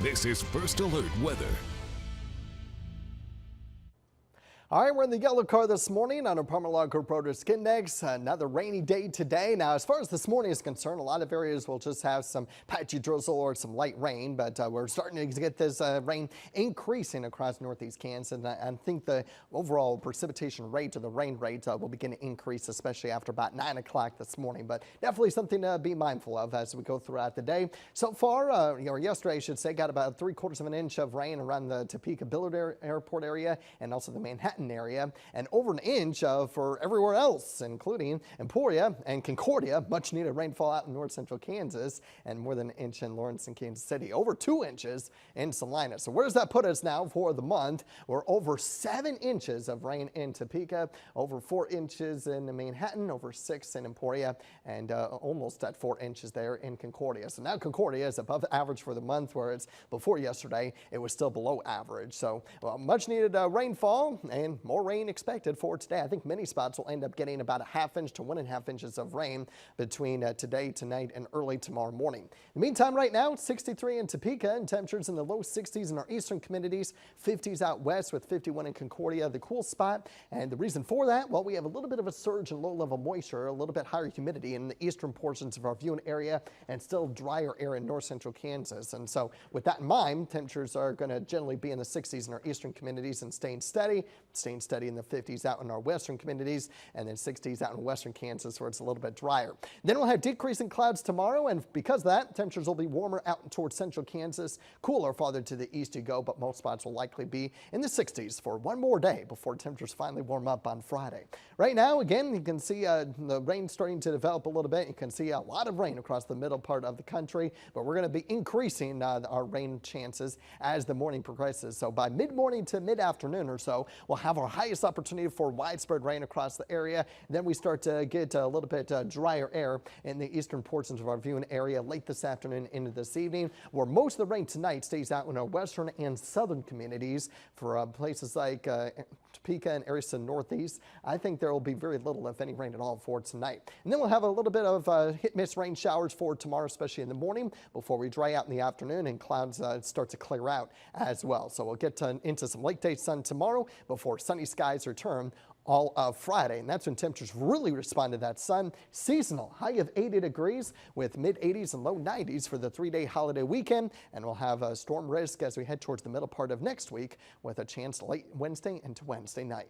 This is First Alert Weather. All right, we're in the yellow car this morning on our Palmer Log Road Skindex. Another rainy day today. Now, as far as this morning is concerned, a lot of areas will just have some patchy drizzle or some light rain, but we're starting to get this rain increasing across northeast Kansas. And I think the overall precipitation rate or the rain rate will begin to increase, especially after about 9 o'clock this morning. But definitely something to be mindful of as we go throughout the day. So far, or yesterday, I should say, got about 3/4 of an inch of rain around the Topeka Billard Airport area and also the Manhattan area, and over an inch for everywhere else, including Emporia and Concordia. Much needed rainfall out in north central Kansas, and more than an inch in Lawrence and Kansas City. Over 2 inches in Salina. So where does that put us now for the month? We're over 7 inches of rain in Topeka, over 4 inches in Manhattan, over 6 in Emporia, and almost at 4 inches there in Concordia. So now Concordia is above average for the month, whereas before yesterday it was still below average. So much needed rainfall and more rain expected for today. I think many spots will end up getting about 1/2 inch to 1.5 inches of rain between today, tonight, and early tomorrow morning. In the meantime, right now, it's 63 in Topeka and temperatures in the low 60s in our eastern communities, 50s out west with 51 in Concordia, the cool spot. And the reason for that, well, we have a little bit of a surge in low-level moisture, a little bit higher humidity in the eastern portions of our viewing area, and still drier air in north central Kansas. And so with that in mind, temperatures are going to generally be in the 60s in our eastern communities and staying steady in the 50s out in our western communities, and then 60s out in western Kansas where it's a little bit drier. Then we'll have decreasing clouds tomorrow, and because of that, temperatures will be warmer out towards central Kansas, cooler farther to the east you go, but most spots will likely be in the 60s for one more day before temperatures finally warm up on Friday. Right now, again, you can see the rain starting to develop a little bit. You can see a lot of rain across the middle part of the country, but we're going to be increasing our rain chances as the morning progresses. So by mid-morning to mid-afternoon or so, we'll have our highest opportunity for widespread rain across the area. Then we start to get a little bit drier air in the eastern portions of our viewing area late this afternoon into this evening, where most of the rain tonight stays out in our western and southern communities. For places like Topeka and areas to the northeast, I think there will be very little, if any, rain at all for tonight. And then we'll have a little bit of hit-miss rain showers for tomorrow, especially in the morning, before we dry out in the afternoon and clouds start to clear out as well. So we'll get into some late day sun tomorrow before sunny skies return all of Friday, and that's when temperatures really respond to that sun. Seasonal high of 80 degrees with mid-80s and low 90s for the 3-day holiday weekend, and we'll have a storm risk as we head towards the middle part of next week with a chance late Wednesday into Wednesday night.